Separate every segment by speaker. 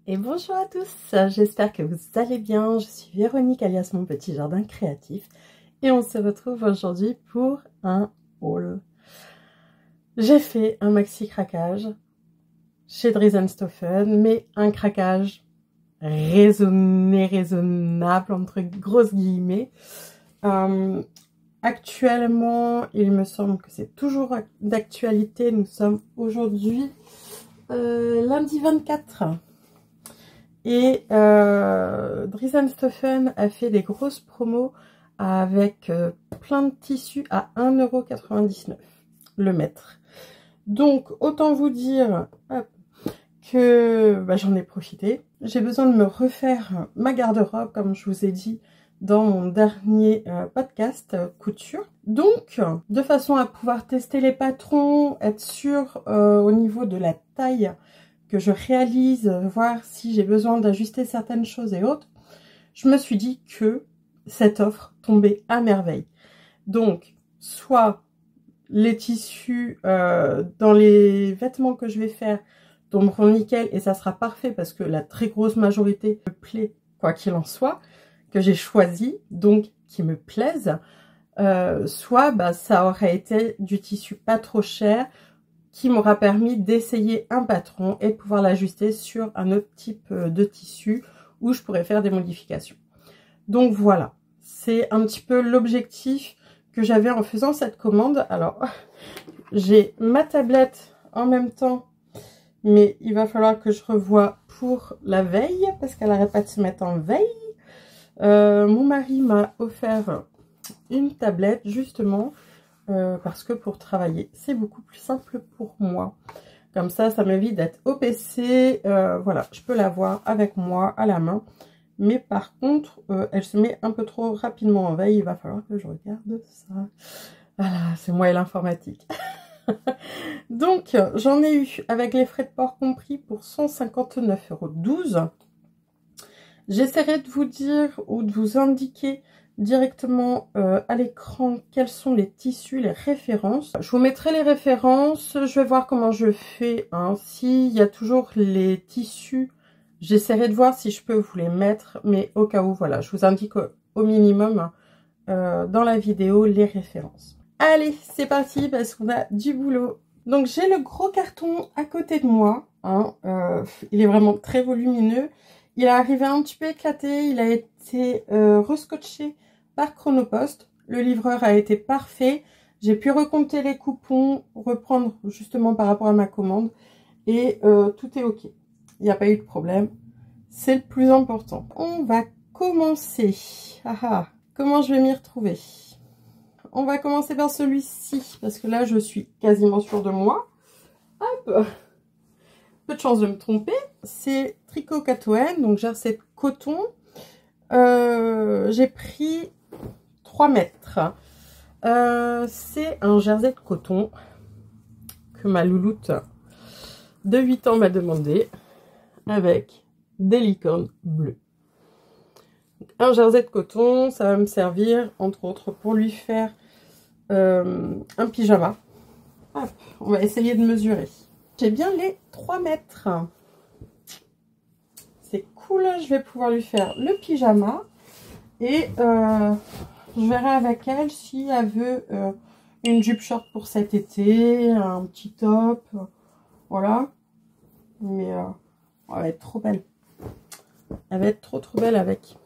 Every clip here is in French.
Speaker 1: Et bonjour à tous, j'espère que vous allez bien. Je suis Véronique alias Mon Petit Jardin Créatif et on se retrouve aujourd'hui pour un haul. J'ai fait un maxi craquage chez Dries & Stoffen, mais un craquage raisonnable entre grosses guillemets. Actuellement, il me semble que c'est toujours d'actualité. Nous sommes aujourd'hui lundi 24. Et Dries & Stoffen a fait des grosses promos avec plein de tissus à 1,99 € le mètre. Donc autant vous dire que j'en ai profité. J'ai besoin de me refaire ma garde-robe comme je vous ai dit dans mon dernier podcast couture. Donc de façon à pouvoir tester les patrons, être sûr au niveau de la taille que je réalise, voir si j'ai besoin d'ajuster certaines choses et autres, je me suis dit que cette offre tombait à merveille. Donc, soit les tissus dans les vêtements que je vais faire tomberont nickel et ça sera parfait parce que la très grosse majorité me plaît, quoi qu'il en soit, que j'ai choisi, donc qui me plaisent, soit ça aurait été du tissu pas trop cher, qui m'aura permis d'essayer un patron et de pouvoir l'ajuster sur un autre type de tissu où je pourrais faire des modifications. Donc voilà, c'est un petit peu l'objectif que j'avais en faisant cette commande. Alors, j'ai ma tablette en même temps, mais il va falloir que je revoie pour la veille, parce qu'elle n'arrête pas de se mettre en veille. Mon mari m'a offert une tablette, justement, parce que pour travailler c'est beaucoup plus simple pour moi, comme ça m'évite d'être au PC. Voilà, je peux l'avoir avec moi à la main, mais par contre elle se met un peu trop rapidement en veille. Il va falloir que je regarde ça. Voilà, c'est moi et l'informatique. Donc j'en ai eu avec les frais de port compris pour 159,12 €. J'essaierai de vous dire ou de vous indiquer directement à l'écran quels sont les tissus, les références. Je vous mettrai les références, je vais voir comment je fais, hein. S'il y a toujours les tissus, j'essaierai de voir si je peux vous les mettre, mais au cas où, voilà, je vous indique au minimum dans la vidéo les références. Allez, c'est parti parce qu'on a du boulot. Donc j'ai le gros carton à côté de moi, hein. Il est vraiment très volumineux. Il est arrivé un petit peu éclaté, il a été rescotché par Chronopost. Le livreur a été parfait. J'ai pu recompter les coupons, reprendre justement par rapport à ma commande. Et tout est ok. Il n'y a pas eu de problème. C'est le plus important. On va commencer. Comment je vais m'y retrouver? On va commencer par celui-ci, parce que là je suis quasiment sûre de moi. Hop! Peu de chance de me tromper. C'est Tricot Catoën, donc jersey de coton. J'ai pris 3 mètres. C'est un jersey de coton que ma louloute de 8 ans m'a demandé, avec des licornes bleues. Un jersey de coton, ça va me servir entre autres pour lui faire un pyjama. Hop, on va essayer de mesurer. J'ai bien les 3 mètres. C'est cool, je vais pouvoir lui faire le pyjama. Et je verrai avec elle si elle veut une jupe short pour cet été, un petit top. Voilà. Mais elle va être trop belle. Elle va être trop belle avec.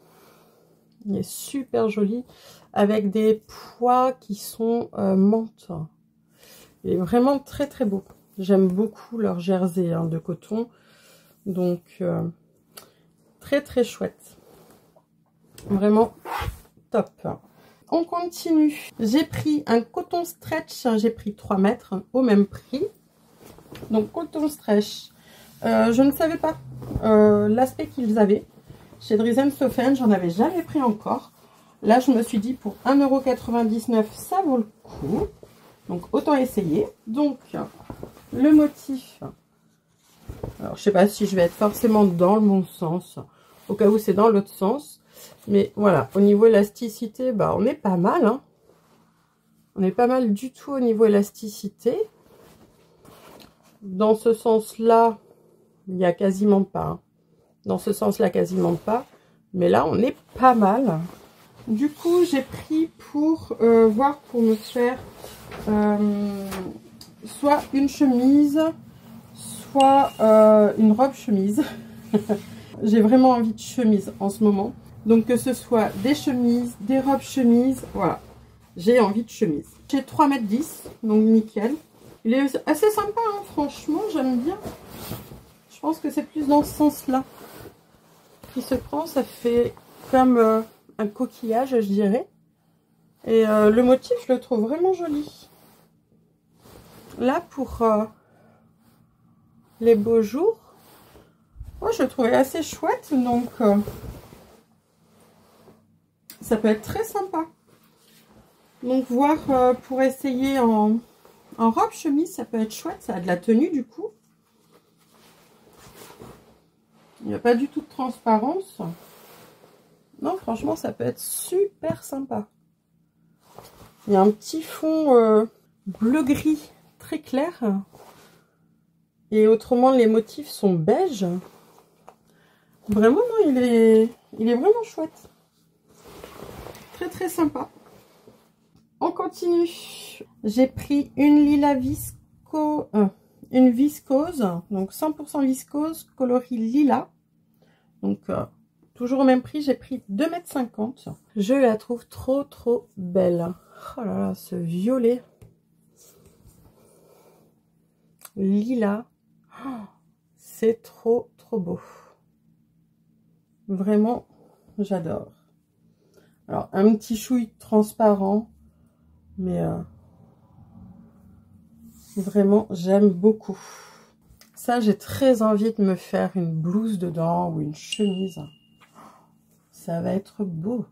Speaker 1: Il est super joli. Avec des pois qui sont menthe. Il est vraiment très beau. J'aime beaucoup leur jersey de coton. Donc, très chouette. Vraiment top. On continue. J'ai pris un coton stretch. J'ai pris 3 mètres au même prix. Donc, coton stretch. Je ne savais pas l'aspect qu'ils avaient. Chez Dries & Stoffen, j'en avais jamais pris encore. Là, je me suis dit, pour 1,99 €, ça vaut le coup. Donc, autant essayer. Donc, le motif. Alors, je sais pas si je vais être forcément dans le bon sens. Au cas où c'est dans l'autre sens. Mais voilà, au niveau élasticité, on est pas mal. Hein. On est pas mal du tout au niveau élasticité. Dans ce sens-là, il n'y a quasiment pas. Hein. Dans ce sens-là, quasiment pas. Mais là, on est pas mal. Du coup, j'ai pris pour voir pour me faire soit une chemise, soit une robe chemise. J'ai vraiment envie de chemise en ce moment. Donc que ce soit des chemises, des robes chemises, voilà. J'ai envie de chemise. J'ai 3,10 m, donc nickel. Il est assez sympa, hein, franchement, j'aime bien. Je pense que c'est plus dans ce sens-là qui se prend. Ça fait comme un coquillage, je dirais. Et le motif, je le trouve vraiment joli. Là, pour les beaux jours, moi, je le trouvais assez chouette. Donc, ça peut être très sympa. Donc, voir pour essayer en robe chemise, ça peut être chouette. Ça a de la tenue, du coup. Il n'y a pas du tout de transparence. Non, franchement, ça peut être super sympa. Il y a un petit fond bleu-gris très clair. Et autrement, les motifs sont beige. Vraiment, non, il est vraiment chouette. Très, très sympa. On continue. J'ai pris une lila une viscose. Donc, 100% viscose, coloris lila. Donc, toujours au même prix, j'ai pris 2,50 m. Je la trouve trop, trop belle. Oh là là, ce violet. Lila. Oh, c'est trop, trop beau. Vraiment, j'adore. Alors, un petit chouille transparent. Mais vraiment, j'aime beaucoup. Ça, j'ai très envie de me faire une blouse dedans ou une chemise. Ça va être beau.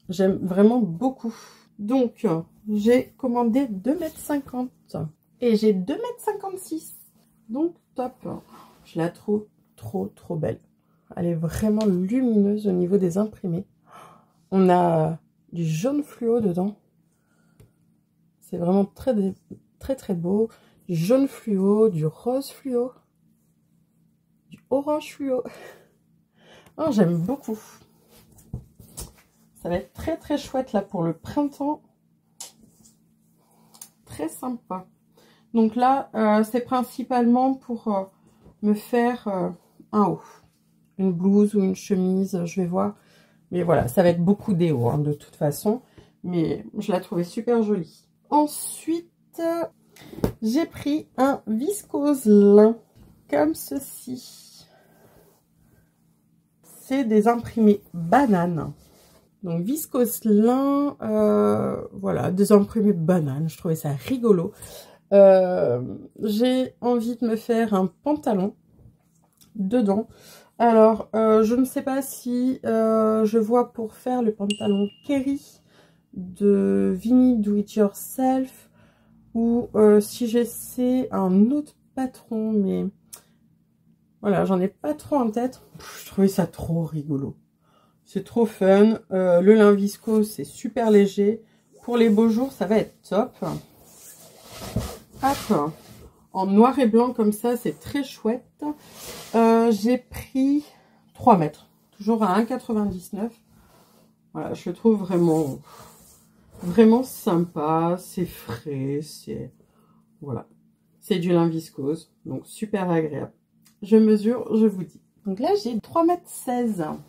Speaker 1: J'aime vraiment beaucoup. Donc, j'ai commandé 2,50 m. Et j'ai 2,56 m. Donc, top. Je la trouve trop, trop belle. Elle est vraiment lumineuse au niveau des imprimés. On a du jaune fluo dedans. C'est vraiment très, très, très beau. Du jaune fluo, du rose fluo, du orange fluo. Oh, j'aime beaucoup. Ça va être très, très chouette là pour le printemps. Très sympa. Donc là, c'est principalement pour me faire un haut. Une blouse ou une chemise, je vais voir. Mais voilà, ça va être beaucoup des hauts hein, de toute façon. Mais je la trouvais super jolie. Ensuite, j'ai pris un viscose lin. Comme ceci. C'est des imprimés bananes. Donc viscose lin, voilà, des imprimés bananes. Je trouvais ça rigolo. J'ai envie de me faire un pantalon dedans. Alors, je ne sais pas si je vois pour faire le pantalon Kerry de Vinny Do It Yourself ou si j'essaie un autre patron, mais voilà, j'en ai pas trop en tête. Je trouvais ça trop rigolo. C'est trop fun. Le lin viscose, c'est super léger. Pour les beaux jours, ça va être top. Hop. En noir et blanc comme ça, c'est très chouette. J'ai pris 3 mètres. Toujours à 1,99 €. Voilà, je le trouve vraiment, vraiment sympa. C'est frais. C'est voilà. C'est du lin viscose. Donc, super agréable. Je mesure, je vous dis. Donc là, j'ai 3,16 m.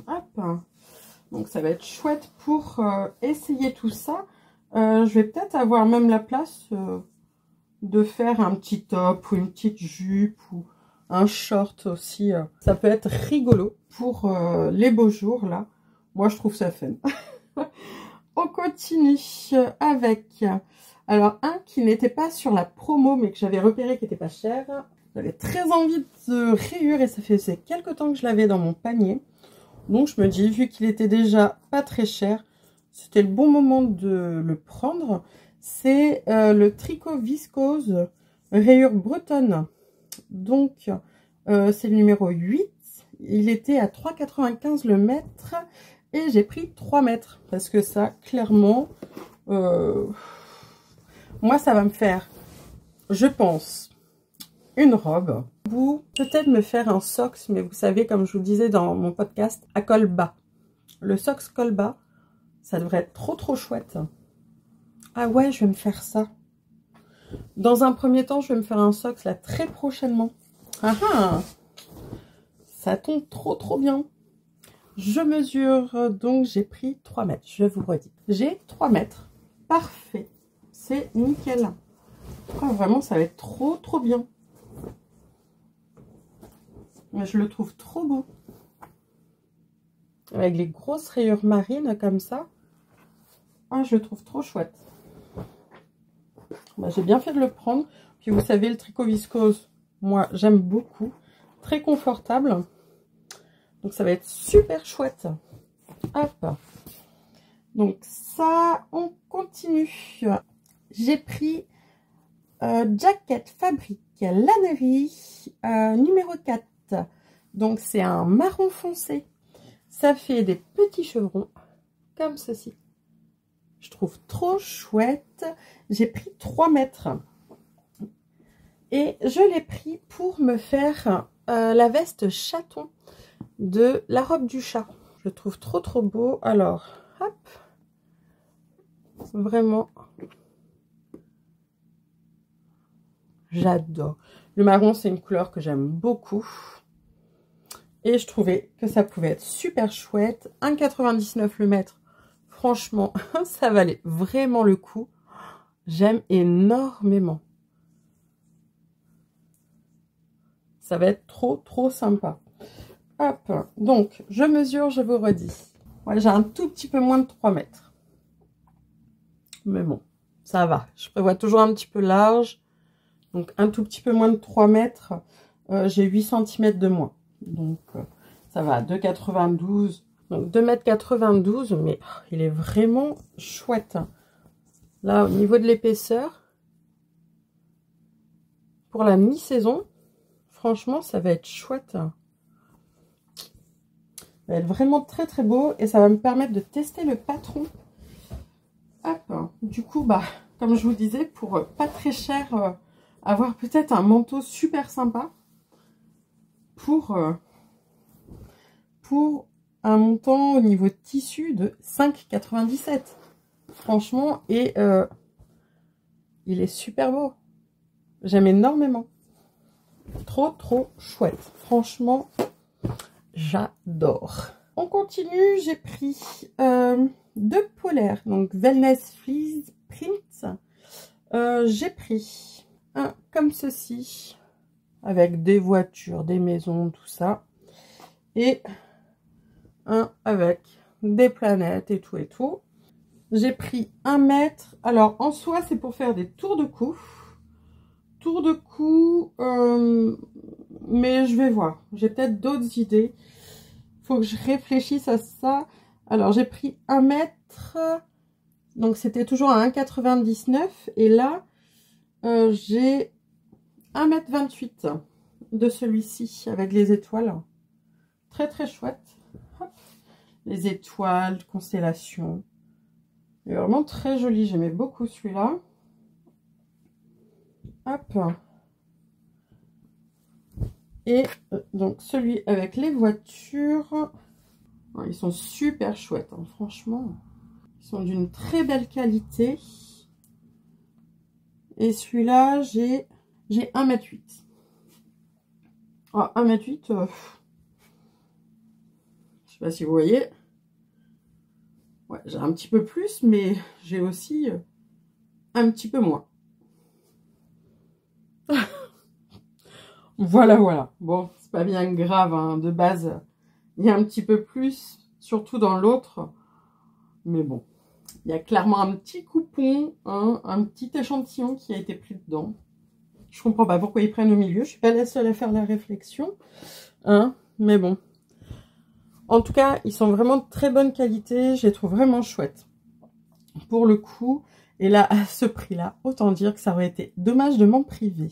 Speaker 1: Hop. Donc, ça va être chouette pour essayer tout ça. Je vais peut-être avoir même la place de faire un petit top ou une petite jupe ou un short aussi. Ça peut être rigolo pour les beaux jours, là. Moi, je trouve ça fun. On continue avec... Alors, un qui n'était pas sur la promo, mais que j'avais repéré qui n'était pas cher. J'avais très envie de rayures et ça faisait quelques temps que je l'avais dans mon panier. Donc, je me dis, vu qu'il était déjà pas très cher, c'était le bon moment de le prendre. C'est le tricot viscose rayure bretonne. Donc, c'est le numéro 8. Il était à 3,95 € le mètre. Et j'ai pris 3 mètres. Parce que ça, clairement, moi, ça va me faire, je pense, une robe. Ou peut-être me faire un socks. Mais vous savez, comme je vous le disais dans mon podcast, à col bas. Le socks col bas, ça devrait être trop chouette. Ah ouais, je vais me faire ça. Dans un premier temps, je vais me faire un socks là très prochainement. Ah ah, ça tombe trop bien. Je mesure, donc j'ai pris 3 mètres, je vous redis. J'ai 3 mètres, parfait, c'est nickel. Ah, vraiment, ça va être trop bien. Mais je le trouve trop beau. Avec les grosses rayures marines comme ça. Ah, je le trouve trop chouette. Bah, j'ai bien fait de le prendre. Puis vous savez, le tricot viscose, moi j'aime beaucoup. Très confortable. Donc ça va être super chouette. Hop. Donc ça, on continue. J'ai pris Jacket Fabrique Lannerie numéro 4. Donc c'est un marron foncé. Ça fait des petits chevrons comme ceci. Je trouve trop chouette. J'ai pris 3 mètres. Et je l'ai pris pour me faire la veste chaton de la robe du chat. Je le trouve trop beau. Alors, hop. Vraiment. J'adore. Le marron, c'est une couleur que j'aime beaucoup. Et je trouvais que ça pouvait être super chouette. 1,99 le mètre. Franchement, ça valait vraiment le coup. J'aime énormément. Ça va être trop sympa. Hop, donc je mesure, je vous redis. Ouais, j'ai un tout petit peu moins de 3 mètres. Mais bon, ça va. Je prévois toujours un petit peu large. Donc un tout petit peu moins de 3 mètres. J'ai 8 cm de moins. Donc ça va, 2,92. Donc 2,92 m, mais il est vraiment chouette. Là, au niveau de l'épaisseur, pour la mi-saison, franchement, ça va être chouette. Ça va être vraiment très beau et ça va me permettre de tester le patron. Hop, du coup, bah, comme je vous disais, pour pas très cher, avoir peut-être un manteau super sympa pour un montant au niveau tissu de 5,97. Franchement, et il est super beau. J'aime énormément. Trop chouette. Franchement, j'adore. On continue. J'ai pris 2 polaires. Donc, Wellness Fleece Print. J'ai pris un comme ceci. Avec des voitures, des maisons, tout ça. Et un avec des planètes et tout. J'ai pris 1 mètre. Alors, en soi, c'est pour faire des tours de cou. Tour de cou, mais je vais voir. J'ai peut-être d'autres idées. Faut que je réfléchisse à ça. Alors, j'ai pris 1 mètre. Donc, c'était toujours à 1,99. Et là, j'ai 1,28 m de celui-ci avec les étoiles. Très chouette. Hop. Les étoiles, constellations. Il est vraiment très joli. J'aimais beaucoup celui-là. Hop. Et donc celui avec les voitures. Ils sont super chouettes, hein, franchement. Ils sont d'une très belle qualité. Et celui-là, j'ai 1,8 m. Ah, 1,8 m. Je sais pas si vous voyez. Ouais, j'ai un petit peu plus, mais j'ai aussi un petit peu moins. Voilà. Bon, c'est pas bien grave, hein, de base. Il y a un petit peu plus, surtout dans l'autre. Mais bon, il y a clairement un petit coupon, hein, un petit échantillon qui a été pris dedans. Je comprends pas pourquoi ils prennent au milieu. Je suis pas la seule à faire la réflexion. Hein, mais bon. En tout cas, ils sont vraiment de très bonne qualité. Je les trouve vraiment chouettes. Pour le coup. Et là, à ce prix-là, autant dire que ça aurait été dommage de m'en priver.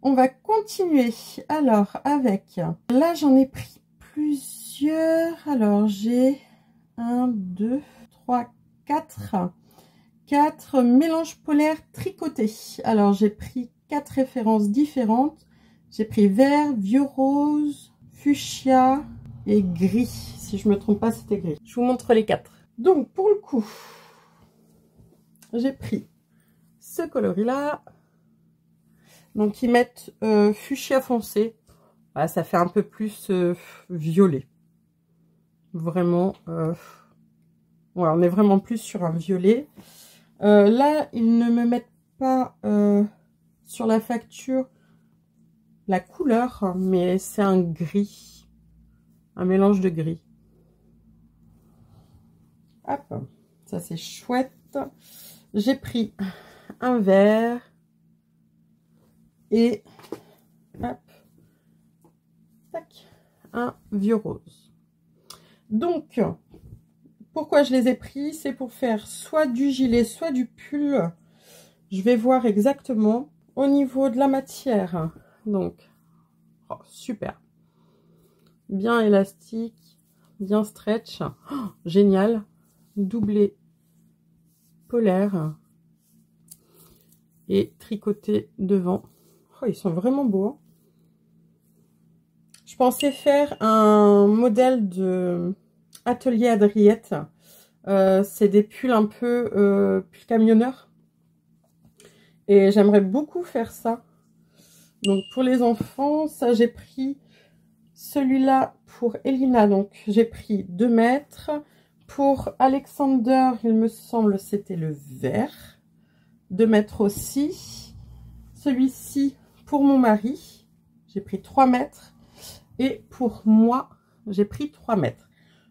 Speaker 1: On va continuer. Alors, avec... Là, j'en ai pris plusieurs. Alors, j'ai 1, 2, 3, 4. 4 mélanges polaires tricotés. Alors, j'ai pris 4 références différentes. J'ai pris vert, vieux rose, fuchsia et gris. Si je me trompe pas, c'était gris. Je vous montre les 4. Donc, pour le coup, j'ai pris ce coloris-là. Donc, ils mettent fuchsia foncé. Voilà, ça fait un peu plus violet. Vraiment, ouais, on est vraiment plus sur un violet. Là, ils ne me mettent pas sur la facture la couleur, mais c'est un gris, un mélange de gris. Hop, ça c'est chouette. J'ai pris un vert et hop, tac, un vieux rose. Donc, pourquoi je les ai pris? C'est pour faire soit du gilet, soit du pull. Je vais voir exactement au niveau de la matière. Donc, oh, super. Bien élastique, bien stretch. Oh, génial. Doublé polaire. Et tricoté devant. Oh, ils sont vraiment beaux. Hein. Je pensais faire un modèle de Atelier Adriette. C'est des pulls un peu pull camionneur. Et j'aimerais beaucoup faire ça. Donc pour les enfants, ça j'ai pris celui-là pour Elina. Donc j'ai pris 2 mètres. Pour Alexander, il me semble c'était le vert. 2 mètres aussi. Celui-ci pour mon mari, j'ai pris 3 mètres. Et pour moi, j'ai pris 3 mètres.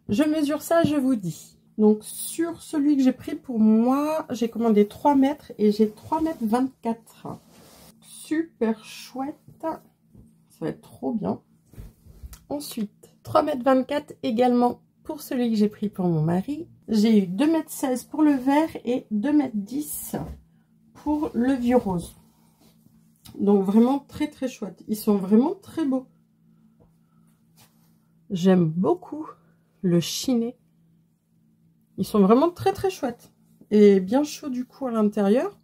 Speaker 1: Je mesure ça, je vous dis. Donc sur celui que j'ai pris pour moi, j'ai commandé 3 mètres et j'ai 3 mètres 24. Super chouette. Ça va être trop bien. Ensuite, 3 mètres 24 également pour celui que j'ai pris pour mon mari. J'ai eu 2 mètres 16 pour le vert et 2 mètres 10 pour le vieux rose. Donc vraiment très très chouette. Ils sont vraiment très beaux. J'aime beaucoup le chiné. Ils sont vraiment très très chouettes. Et bien chauds du coup à l'intérieur.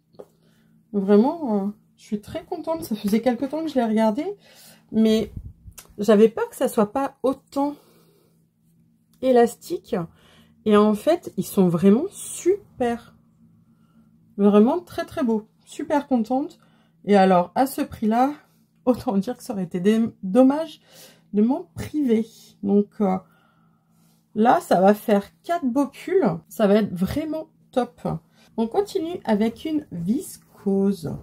Speaker 1: Vraiment, je suis très contente. Ça faisait quelques temps que je les regardais. Mais j'avais peur que ça soit pas autant élastique. Et en fait, ils sont vraiment super. Vraiment très très beaux. Super contente. Et alors, à ce prix-là, autant dire que ça aurait été dommage de m'en priver. Donc là, ça va faire 4 beaux pulls. Ça va être vraiment top. On continue avec une viscose.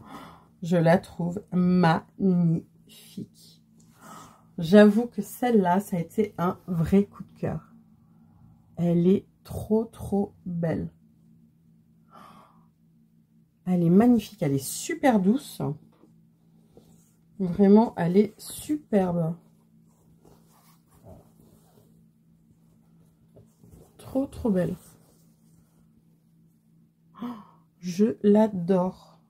Speaker 1: Je la trouve magnifique. J'avoue que celle-là, ça a été un vrai coup de cœur. Elle est trop trop belle. Elle est magnifique. Elle est super douce. Vraiment, elle est superbe. Trop trop belle. Je l'adore.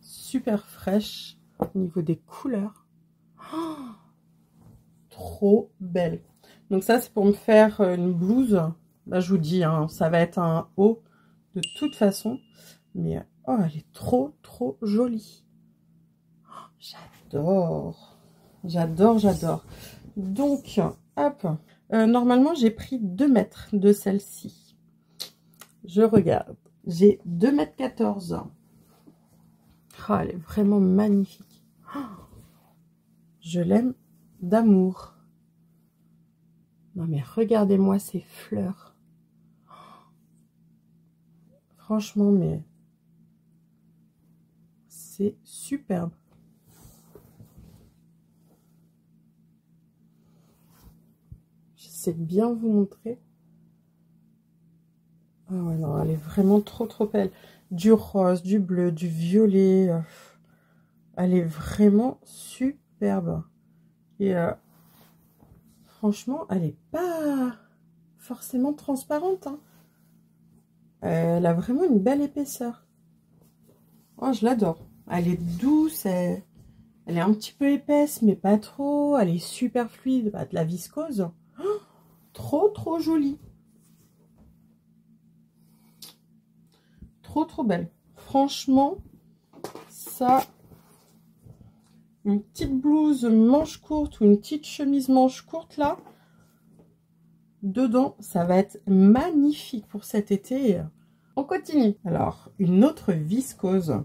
Speaker 1: Super fraîche au niveau des couleurs. Trop belle. Donc ça, c'est pour me faire une blouse. Là, je vous dis, hein, ça va être un haut de toute façon. Mais oh, elle est trop trop jolie. J'adore. J'adore, j'adore. Donc, hop. Normalement, j'ai pris 2 mètres de celle-ci. Je regarde. J'ai 2 mètres 14. Oh, elle est vraiment magnifique. Oh, je l'aime d'amour. Non mais regardez-moi ces fleurs. Oh, franchement, mais c'est superbe. J'essaie de bien vous montrer. Ah ouais, non, elle est vraiment trop trop belle. Du rose, du bleu, du violet. Elle est vraiment superbe. Et franchement, elle n'est pas forcément transparente. Hein. Elle a vraiment une belle épaisseur. Oh, je l'adore. Elle est douce. Elle est un petit peu épaisse, mais pas trop. Elle est super fluide. Bah, de la viscose. Oh, trop trop jolie. trop belle. Franchement, ça, une petite blouse manche courte ou une petite chemise manche courte là, dedans, ça va être magnifique pour cet été. On continue. Alors, une autre viscose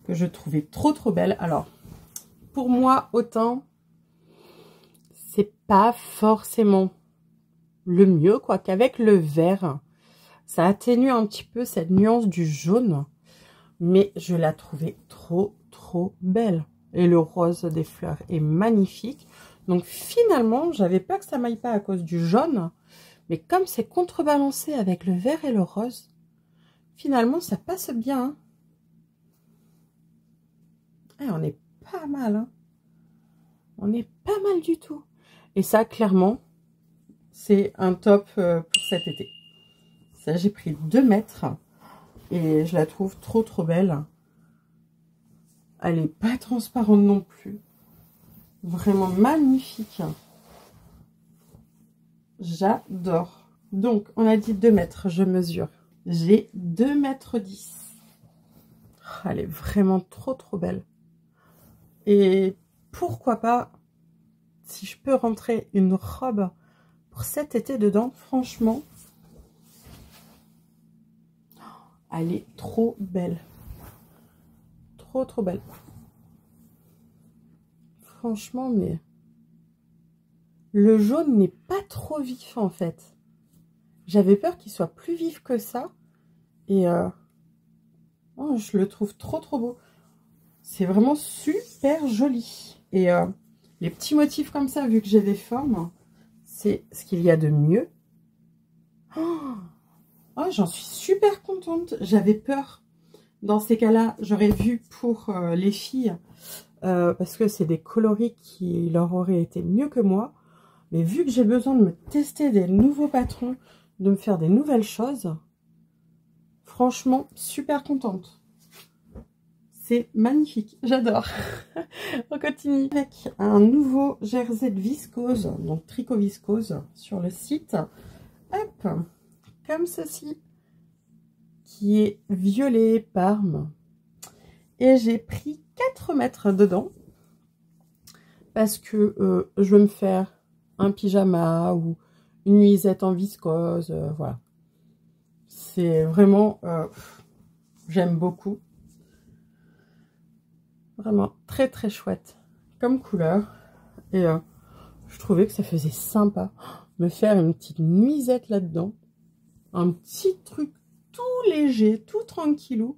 Speaker 1: que je trouvais trop belle. Alors, pour moi, autant, c'est pas forcément le mieux, quoi, qu'avec le vert. Ça atténue un petit peu cette nuance du jaune, mais je la trouvais trop belle. Et le rose des fleurs est magnifique. Donc finalement, j'avais peur que ça m'aille pas à cause du jaune, mais comme c'est contrebalancé avec le vert et le rose, finalement ça passe bien. Hein. Et on est pas mal, hein. On est pas mal du tout. Et ça, clairement, c'est un top pour cet été. Ça, j'ai pris 2 mètres et je la trouve trop belle. Elle est pas transparente non plus. Vraiment magnifique. J'adore. Donc, on a dit 2 mètres, je mesure. J'ai 2 mètres 10. Elle est vraiment trop belle. Et pourquoi pas, si je peux rentrer une robe pour cet été dedans, franchement, elle est trop belle. Trop belle. Franchement, mais le jaune n'est pas trop vif en fait. J'avais peur qu'il soit plus vif que ça. Et oh, je le trouve trop beau. C'est vraiment super joli. Et les petits motifs comme ça, vu que j'ai des formes, c'est ce qu'il y a de mieux. Oh, j'en suis super contente. J'avais peur. Dans ces cas-là, j'aurais vu pour les filles, parce que c'est des coloris qui leur auraient été mieux que moi. Mais vu que j'ai besoin de me tester des nouveaux patrons, de me faire des nouvelles choses, franchement, super contente. C'est magnifique, j'adore. On continue avec un nouveau jersey de viscose, donc tricot viscose sur le site. Hop, comme ceci, qui est violet parme. Et j'ai pris 4 mètres dedans parce que je veux me faire un pyjama ou une nuisette en viscose, voilà. C'est vraiment, j'aime beaucoup. Vraiment très chouette comme couleur. Et je trouvais que ça faisait sympa me faire une petite nuisette là-dedans. Un petit truc tout léger, tout tranquillou.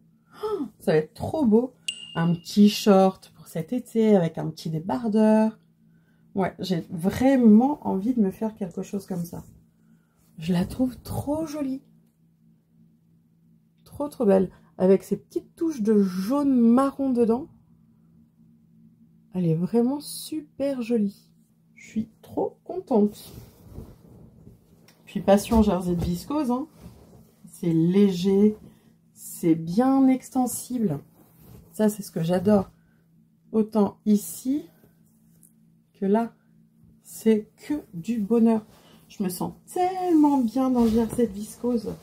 Speaker 1: Ça va être trop beau. Un petit short pour cet été avec un petit débardeur. Ouais, j'ai vraiment envie de me faire quelque chose comme ça. Je la trouve trop jolie. Trop belle. Avec ces petites touches de jaune marron dedans. Elle est vraiment super jolie. Je suis trop contente. Puis passion jersey de viscose. Hein. C'est léger. C'est bien extensible. Ça, c'est ce que j'adore. Autant ici que là. C'est que du bonheur. Je me sens tellement bien dans le jersey de viscose.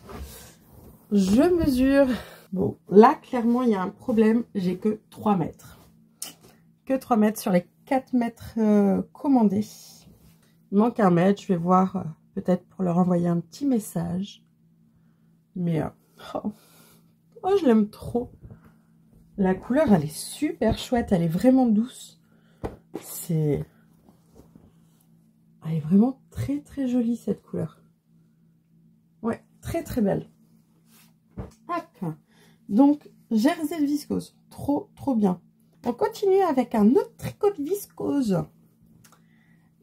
Speaker 1: Je mesure. Bon, là, clairement, il y a un problème. J'ai que 3 mètres. Que 3 mètres sur les 4 mètres commandés. Il manque 1 mètre. Je vais voir peut-être pour leur envoyer un petit message. Mais oh, je l'aime trop. La couleur, elle est super chouette. Elle est vraiment douce. Elle est vraiment très jolie cette couleur. Ouais, très belle. Hop. Donc, jersey de viscose. Trop bien. On continue avec un autre tricot de viscose.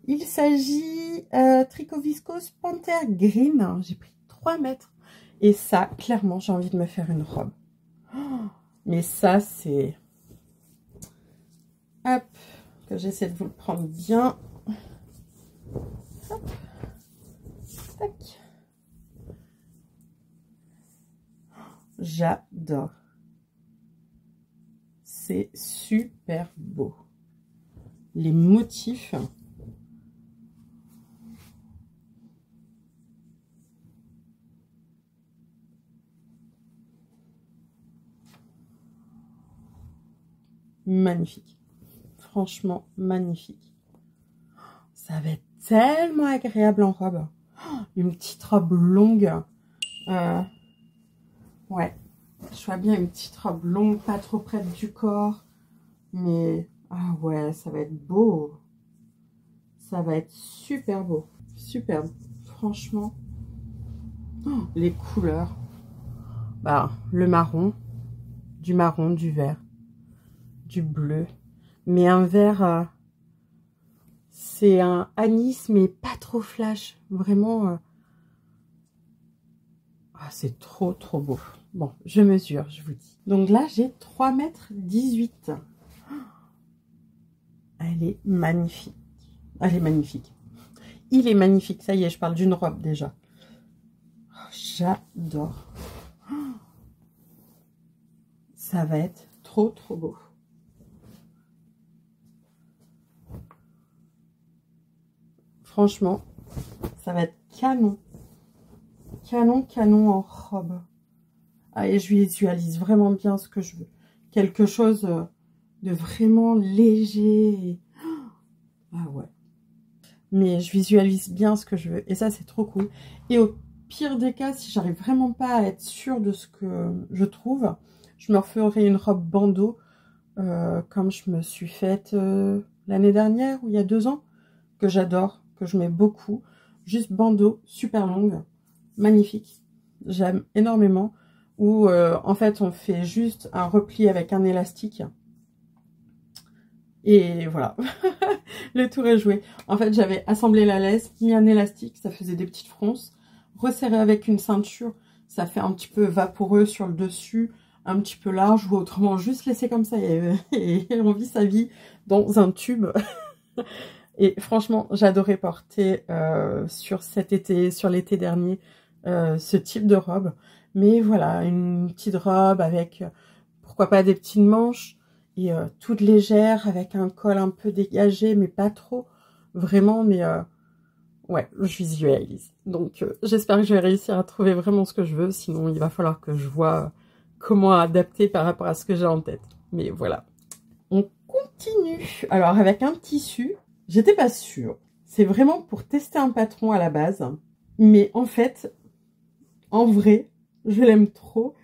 Speaker 1: Il s'agit tricot viscose Panthère Green. J'ai pris 3 mètres. Et ça, clairement, j'ai envie de me faire une robe. Oh, mais ça, c'est... Hop, que j'essaie de vous le prendre bien. Hop. Tac. J'adore. C'est super beau. Les motifs. magnifique. Franchement, magnifique. Ça va être tellement agréable en robe. Une petite robe longue. Ouais, je vois bien une petite robe longue, pas trop près du corps. Mais, ah ouais, ça va être beau. Ça va être super beau. Superbe. Franchement. Oh, les couleurs. Bah, le marron, du vert, du bleu. Mais un vert, c'est un anis, mais pas trop flash. Vraiment, ah, c'est trop, trop beau. Bon, je mesure, je vous dis. Donc là, j'ai 3,18 m. Elle est magnifique. Elle est magnifique. Il est magnifique. Ça y est, je parle d'une robe déjà. Oh, j'adore. Ça va être trop, trop beau. Franchement, ça va être canon. Canon, canon en robe. Ah, et je visualise vraiment bien ce que je veux. Quelque chose de vraiment léger. Ah ouais. Mais je visualise bien ce que je veux. Et ça, c'est trop cool. Et au pire des cas, si j'arrive vraiment pas à être sûre de ce que je trouve, je me referai une robe bandeau comme je me suis faite l'année dernière ou il y a 2 ans, que j'adore, que je mets beaucoup. Juste bandeau, super longue, magnifique. J'aime énormément. Où en fait, on fait juste un repli avec un élastique. Et voilà, le tour est joué. En fait, j'avais assemblé la laisse, mis un élastique, ça faisait des petites fronces. Resserré avec une ceinture, ça fait un petit peu vaporeux sur le dessus, un petit peu large, ou autrement juste laisser comme ça et on vit sa vie dans un tube. Et franchement, j'adorais porter sur cet été, sur l'été dernier, ce type de robe. Mais voilà, une petite robe avec, pourquoi pas des petites manches, et toute légère, avec un col un peu dégagé, mais pas trop, vraiment, mais ouais, je visualise. Donc j'espère que je vais réussir à trouver vraiment ce que je veux, sinon il va falloir que je vois comment adapter par rapport à ce que j'ai en tête. Mais voilà, on continue. Alors avec un tissu, j'étais pas sûre. C'est vraiment pour tester un patron à la base, mais en fait, en vrai, je l'aime trop.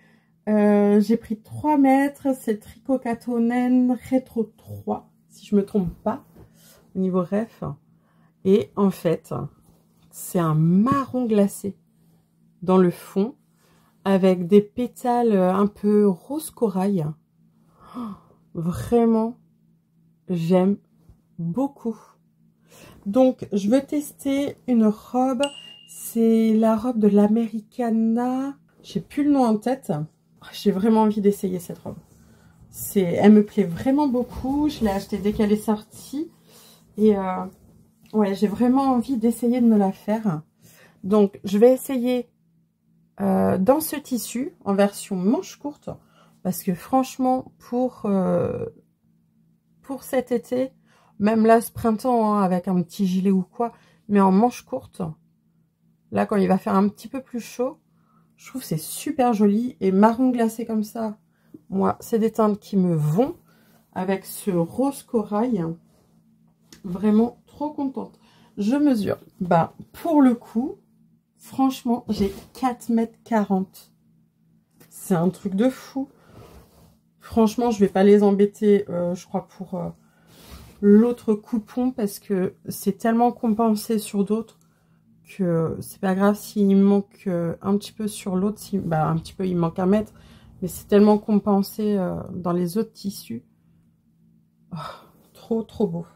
Speaker 1: J'ai pris 3 mètres, c'est Tricot Katonen Rétro 3, si je me trompe pas, au niveau ref. Et en fait, c'est un marron glacé dans le fond, avec des pétales un peu rose corail. Oh, vraiment, j'aime beaucoup. Donc, je veux tester une robe. C'est la robe de l'Americana. J'ai plus le nom en tête. J'ai vraiment envie d'essayer cette robe. Elle me plaît vraiment beaucoup. Je l'ai achetée dès qu'elle est sortie. Et ouais, j'ai vraiment envie d'essayer de me la faire. Donc, je vais essayer dans ce tissu, en version manche courte. Parce que franchement, pour cet été, même là, ce printemps, hein, avec un petit gilet ou quoi, mais en manche courte, là, quand il va faire un petit peu plus chaud, je trouve que c'est super joli. Et marron glacé comme ça, moi, c'est des teintes qui me vont. Avec ce rose corail, vraiment trop contente. Je mesure. Bah, pour le coup, franchement, j'ai 4,40 m. C'est un truc de fou. Franchement, je vais pas les embêter, je crois, pour l'autre coupon, parce que c'est tellement compensé sur d'autres que c'est pas grave s'il manque un petit peu sur l'autre. Si, bah, un petit peu, il manque 1 mètre, mais c'est tellement compensé dans les autres tissus. Oh, trop, trop beau.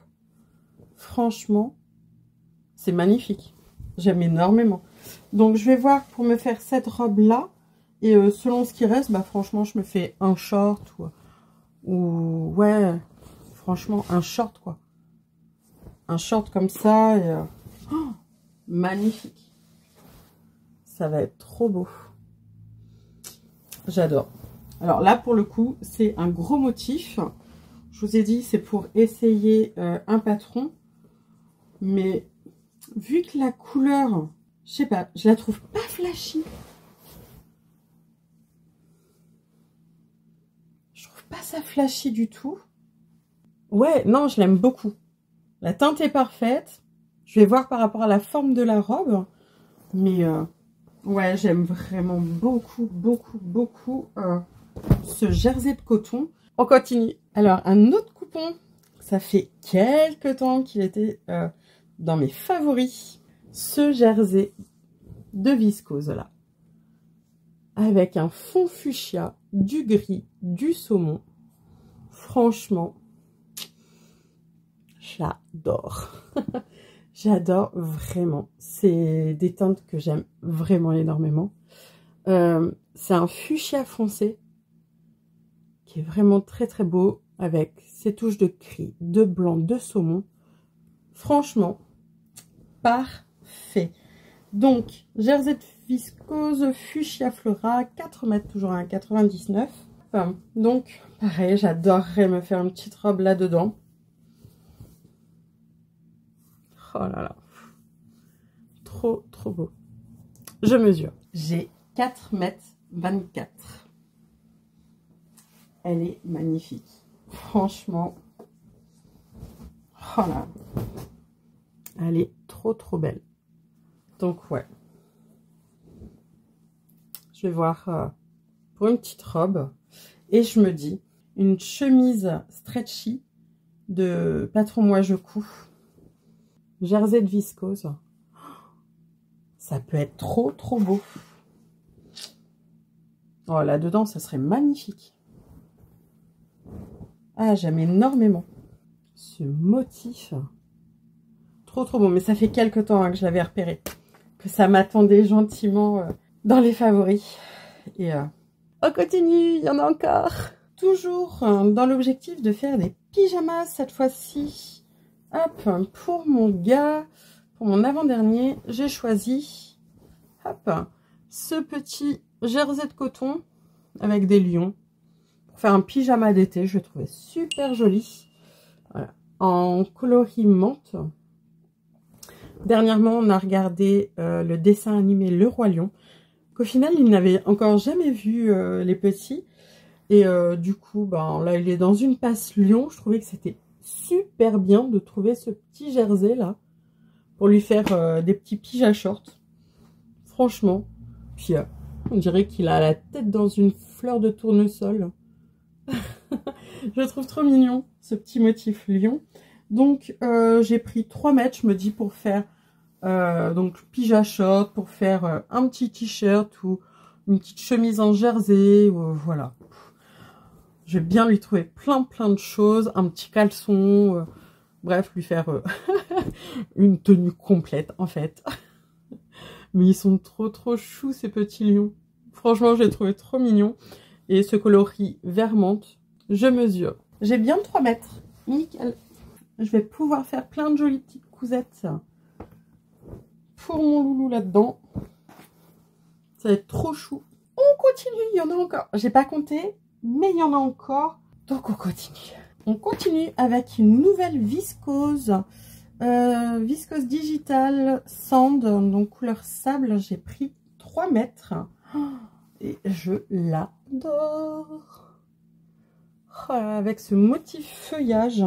Speaker 1: Franchement, c'est magnifique. J'aime énormément. Donc, je vais voir pour me faire cette robe-là. Et selon ce qui reste, bah, franchement, je me fais un short ou ouais, franchement, un short, quoi. Un short comme ça. Et, oh, magnifique. Ça va être trop beau. J'adore. Alors là, pour le coup, c'est un gros motif. Je vous ai dit, c'est pour essayer un patron. Mais vu que la couleur, je sais pas, je la trouve pas flashy. Je trouve pas ça flashy du tout. Ouais, non, je l'aime beaucoup. La teinte est parfaite. Je vais voir par rapport à la forme de la robe. Mais ouais, j'aime vraiment beaucoup, beaucoup, beaucoup ce jersey de coton. On continue. Alors, un autre coupon. Ça fait quelques temps qu'il était dans mes favoris. Ce jersey de viscose là. Avec un fond fuchsia, du gris, du saumon. Franchement, j'adore. J'adore vraiment. C'est des teintes que j'aime vraiment énormément. C'est un fuchsia foncé qui est vraiment très très beau avec ses touches de gris, de blanc, de saumon. Franchement, parfait. Donc, jersey de viscose fuchsia flora, 4 mètres, toujours à 1,99 €. Donc, pareil, j'adorerais me faire une petite robe là-dedans. Oh là là. Trop, trop beau. Je mesure. J'ai 4,24 m. Elle est magnifique. Franchement. Oh là. Elle est trop, trop belle. Donc, ouais. Je vais voir pour une petite robe. Et je me dis, une chemise stretchy de Patron Moi Je Couds. Jersey de viscose. Ça peut être trop, trop beau. Oh, là-dedans, ça serait magnifique. Ah, j'aime énormément ce motif. Trop, trop beau. Mais ça fait quelques temps que je l'avais repéré. Que ça m'attendait gentiment dans les favoris. Et on continue, il y en a encore. Toujours dans l'objectif de faire des pyjamas cette fois-ci. Hop, pour mon gars, pour mon avant-dernier, j'ai choisi hop, ce petit jersey de coton avec des lions. Pour faire un pyjama d'été, je le trouvais super joli. Voilà, en coloris menthe. Dernièrement, on a regardé le dessin animé Le Roi Lion. Qu'au final, il n'avait encore jamais vu les petits. Et du coup, ben, là, il est dans une passe lion. Je trouvais que c'était super bien de trouver ce petit jersey là. Pour lui faire des petits pyjamas shorts. Franchement. Puis, on dirait qu'il a la tête dans une fleur de tournesol. Je le trouve trop mignon, ce petit motif lion. Donc, j'ai pris 3 mètres, je me dis, pour faire donc pyjama short, pour faire un petit t-shirt ou une petite chemise en jersey. Voilà. Je vais bien lui trouver plein de choses. Un petit caleçon. Bref, lui faire une tenue complète, en fait. Mais ils sont trop choux, ces petits lions. Franchement, je les trouvais trop mignons. Et ce coloris vert menthe, je mesure. J'ai bien 3 mètres. Nickel. Je vais pouvoir faire plein de jolies petites cousettes pour mon loulou là-dedans. Ça va être trop chou. On continue, il y en a encore. J'ai pas compté, mais il y en a encore. Donc on continue. On continue avec une nouvelle viscose. Viscose digitale sand, donc couleur sable. J'ai pris 3 mètres. Et je l'adore. Oh, avec ce motif feuillage.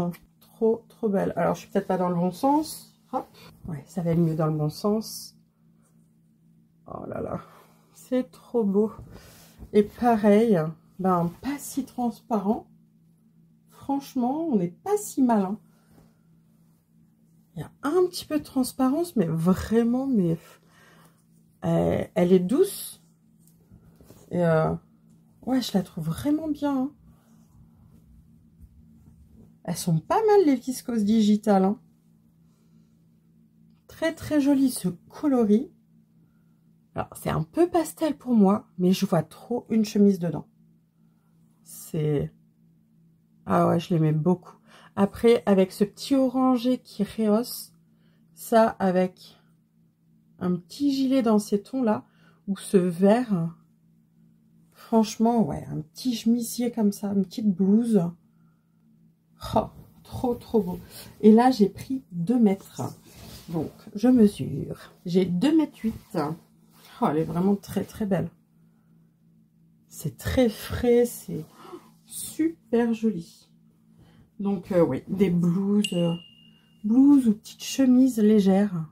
Speaker 1: Trop belle. Alors je suis peut-être pas dans le bon sens. Hop. Ouais, ça va être mieux dans le bon sens. Oh là là. C'est trop beau. Et pareil, ben pas si transparent. Franchement, on n'est pas si malin. Il y a un petit peu de transparence, mais vraiment, mais elle est douce. Et ouais, je la trouve vraiment bien. Hein. Elles sont pas mal, les viscoses digitales. Hein. Très joli ce coloris. Alors, c'est un peu pastel pour moi, mais je vois trop une chemise dedans. C'est... Ah ouais, je l'aimais beaucoup. Après, avec ce petit orangé qui rehausse, ça avec un petit gilet dans ces tons-là, ou ce vert, franchement, ouais, un petit chemisier comme ça, une petite blouse. Oh, trop beau. Et là, j'ai pris 2 mètres. Donc, je mesure. J'ai 2,8 m. Oh, elle est vraiment très belle. C'est très frais, c'est super joli. Donc oui, des blouses, blouses ou petites chemises légères.